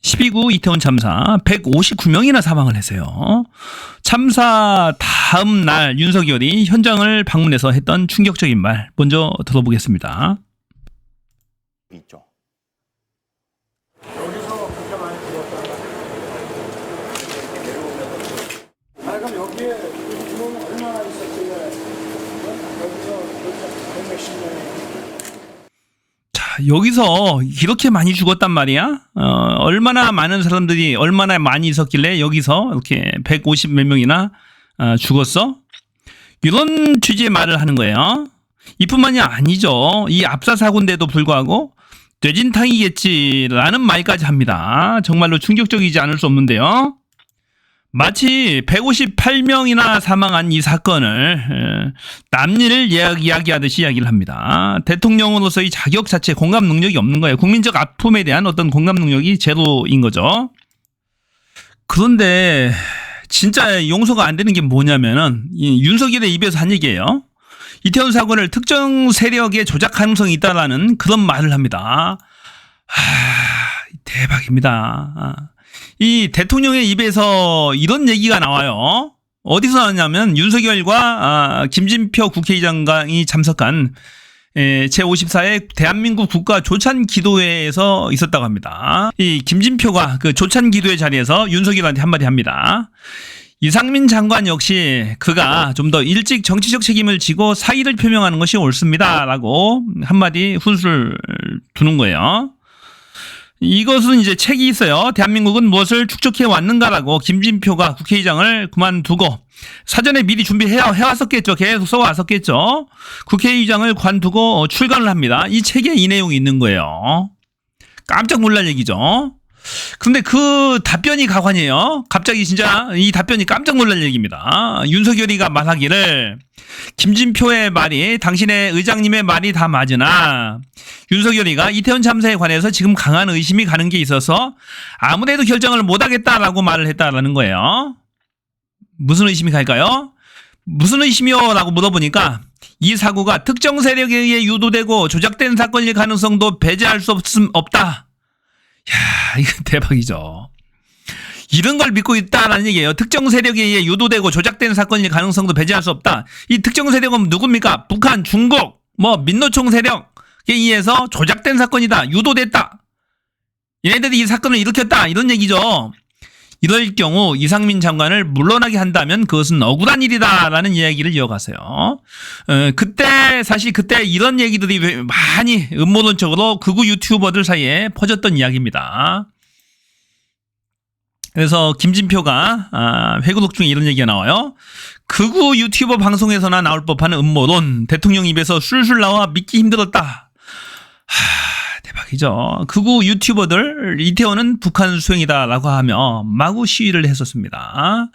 12구 이태원 참사 159명이나 사망을 했어요. 참사 다음 날 윤석열이 현장을 방문해서 했던 충격적인 말 먼저 들어보겠습니다. 있죠. 여기서 그렇게 많이 죽었다. 그럼 여기에 인구는 얼마나 있었길래 여기서 몇십 명이. 자, 여기서 이렇게 많이 죽었단 말이야? 얼마나 많은 사람들이 얼마나 많이 있었길래 여기서 이렇게 150 몇 명이나 죽었어? 이런 취지의 말을 하는 거예요. 이뿐만이 아니죠. 이 압사 사고인데도 불구하고 뇌진탕이겠지라는 말까지 합니다. 정말로 충격적이지 않을 수 없는데요. 마치 158명이나 사망한 이 사건을 남일을 이야기하듯이 이야기를 합니다. 대통령으로서의 자격 자체 공감 능력이 없는 거예요. 국민적 아픔에 대한 어떤 공감 능력이 제로인 거죠. 그런데 진짜 용서가 안 되는 게 뭐냐면은 윤석열의 입에서 한 얘기예요. 이태원 사고를 특정 세력의 조작 가능성이 있다라는 그런 말을 합니다. 대박입니다. 이 대통령의 입에서 이런 얘기가 나와요. 어디서 나왔냐면 윤석열과 김진표 국회의장이 참석한 제54회 대한민국 국가 조찬기도회에서 있었다고 합니다. 이 김진표가 그 조찬기도회 자리에서 윤석열한테 한마디 합니다. 이상민 장관 역시 그가 좀 더 일찍 정치적 책임을 지고 사의를 표명하는 것이 옳습니다. 라고 한마디 훈수를 두는 거예요. 이것은 이제 책이 있어요. 대한민국은 무엇을 축적해 왔는가라고 김진표가 국회의장을 그만두고 사전에 미리 해왔었겠죠. 계속 써왔었겠죠. 국회의장을 관두고 출간을 합니다. 이 책에 이 내용이 있는 거예요. 깜짝 놀랄 얘기죠. 근데 그 답변이 가관이에요. 갑자기 진짜 이 답변이 깜짝 놀랄 얘기입니다. 윤석열이가 말하기를 김진표의 말이 당신의 의장님의 말이 다 맞으나 윤석열이가 이태원 참사에 관해서 지금 강한 의심이 가는 게 있어서 아무래도 결정을 못하겠다라고 말을 했다라는 거예요. 무슨 의심이 갈까요? 무슨 의심이요? 라고 물어보니까 이 사고가 특정 세력에 의해 유도되고 조작된 사건일 가능성도 배제할 수 없다. 야, 이거 대박이죠. 이런 걸 믿고 있다라는 얘기예요. 특정 세력에 의해 유도되고 조작된 사건일 가능성도 배제할 수 없다. 이 특정 세력은 누굽니까? 북한, 중국, 민노총 세력에 의해서 조작된 사건이다. 유도됐다. 얘네들이 이 사건을 일으켰다. 이런 얘기죠. 이럴 경우 이상민 장관을 물러나게 한다면 그것은 억울한 일이다라는 이야기를 이어가세요. 사실 그때 이런 얘기들이 많이 음모론적으로 극우 유튜버들 사이에 퍼졌던 이야기입니다. 그래서 김진표가 회고록 중에 이런 얘기가 나와요. 극우 유튜버 방송에서나 나올 법한 음모론, 대통령 입에서 술술 나와 믿기 힘들었다. 대박이죠. 극우 유튜버들 이태원은 북한 수행이다라고 하며 마구 시위를 했었습니다.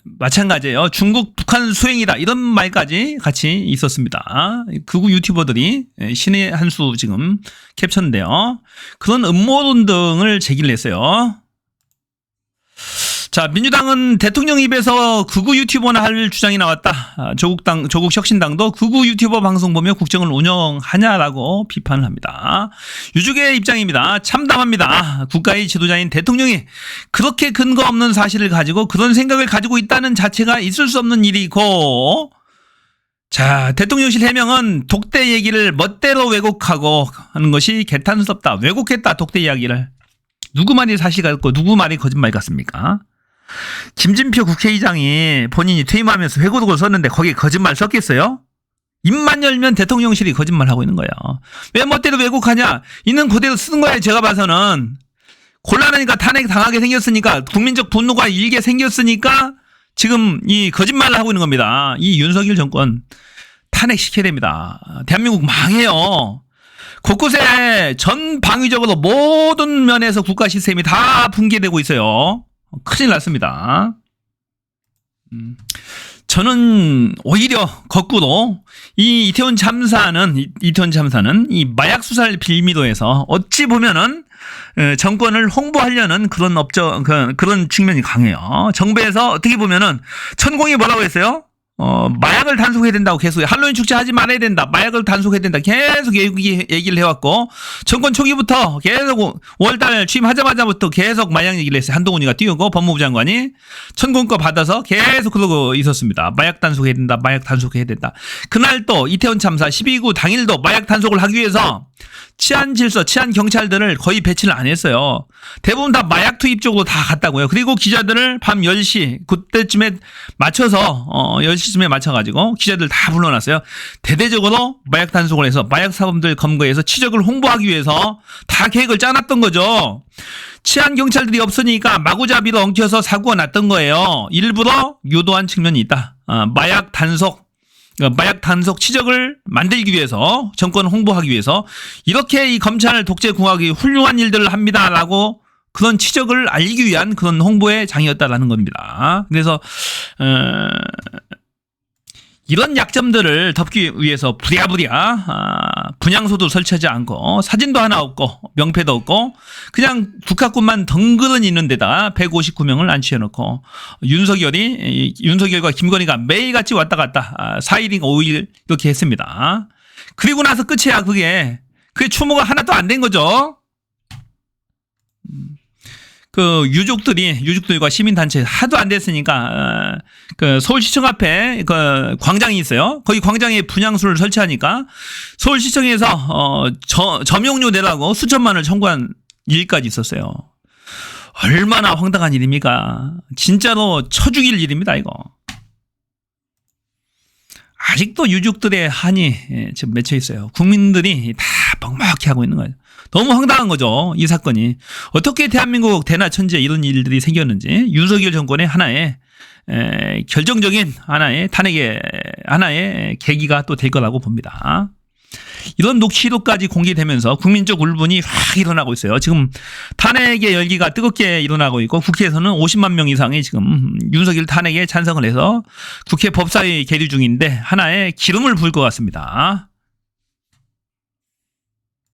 마찬가지예요. 중국 북한 수행이다 이런 말까지 같이 있었습니다. 극우 유튜버들이 신의 한 수 지금 캡처인데요. 그런 음모론 등을 제기를 했어요. 자, 민주당은 대통령 입에서 극우 유튜버나 할 주장이 나왔다. 조국 혁신당도 극우 유튜버 방송 보며 국정을 운영하냐라고 비판을 합니다. 유족의 입장입니다. 참담합니다. 국가의 지도자인 대통령이 그렇게 근거 없는 사실을 가지고 그런 생각을 가지고 있다는 자체가 있을 수 없는 일이고, 자, 대통령실 해명은 독대 얘기를 멋대로 왜곡하고 하는 것이 개탄스럽다. 왜곡했다, 독대 이야기를. 누구 말이 사실 같고 누구 말이 거짓말 같습니까? 김진표 국회의장이 본인이 퇴임하면서 회고록을 썼는데 거기에 거짓말 썼겠어요? 입만 열면 대통령실이 거짓말하고 있는 거예요. 왜 멋대로 왜곡하냐? 있는 그대로 쓰는 거예요. 제가 봐서는. 곤란하니까 탄핵 당하게 생겼으니까 국민적 분노가 일게 생겼으니까 지금 이 거짓말을 하고 있는 겁니다. 이 윤석열 정권 탄핵시켜야 됩니다. 대한민국 망해요. 곳곳에 전방위적으로 모든 면에서 국가 시스템이 다 붕괴되고 있어요. 큰일 났습니다. 저는 오히려 거꾸로 이 이태원 참사는 이 마약 수사를 빌미로 해서 어찌 보면은 정권을 홍보하려는 그런 측면이 강해요. 정부에서 어떻게 보면은 천공이 뭐라고 했어요? 마약을 단속해야 된다고 계속 할로윈 축제 하지 말아야 된다. 마약을 단속해야 된다. 계속 얘기를 해왔고 정권 초기부터 계속 5월달 취임하자마자부터 계속 마약 얘기를 했어요. 한동훈이가 띄우고 법무부 장관이 천공거 받아서 계속 그러고 있었습니다. 마약 단속해야 된다. 마약 단속해야 된다. 그날 또 이태원 참사 12구 당일도 마약 단속을 하기 위해서 치안 질서, 치안 경찰들을 거의 배치를 안 했어요. 대부분 다 마약 투입 쪽으로 다 갔다고요. 그리고 기자들을 밤 10시 그때쯤에 맞춰서 10시쯤에 맞춰가지고 기자들 다 불러놨어요. 대대적으로 마약 단속을 해서 마약 사범들 검거해서 치적을 홍보하기 위해서 다 계획을 짜놨던 거죠. 치안 경찰들이 없으니까 마구잡이로 엉켜서 사고가 났던 거예요. 일부러 유도한 측면이 있다. 마약 단속 치적을 만들기 위해서 정권 홍보하기 위해서 이렇게 이 검찰 독재 공학이 훌륭한 일들을 합니다라고 그런 치적을 알리기 위한 그런 홍보의 장이었다라는 겁니다. 그래서 이런 약점들을 덮기 위해서 부랴부랴 분향소도 설치하지 않고 사진도 하나 없고 명패도 없고 그냥 국가권만 덩그러니 있는 데다 159명을 안치해놓고 윤석열과 김건희가 매일같이 왔다 갔다 4일인가 5일 이렇게 했습니다. 그리고 나서 끝이야. 그게 추모가 하나도 안 된 거죠. 그 유족들과 시민단체 하도 안 됐으니까 그 서울시청 앞에 그 광장이 있어요. 거기 광장에 분향소를 설치하니까 서울시청에서 점용료 내라고 수천만 원을 청구한 일까지 있었어요. 얼마나 황당한 일입니까? 진짜로 쳐 죽일 일입니다, 이거. 아직도 유족들의 한이 지금 맺혀 있어요. 국민들이 다 먹먹히 하고 있는 거예요. 너무 황당한 거죠, 이 사건이. 어떻게 대한민국 대나천지에 이런 일들이 생겼는지 윤석열 정권의 하나의 결정적인 하나의 탄핵의 하나의 계기가 또 될 거라고 봅니다. 이런 녹취록까지 공개되면서 국민적 울분이 확 일어나고 있어요. 지금 탄핵의 열기가 뜨겁게 일어나고 있고 국회에서는 50만 명 이상이 지금 윤석열 탄핵에 찬성을 해서 국회 법사위 계류 중인데 하나의 기름을 부을 것 같습니다.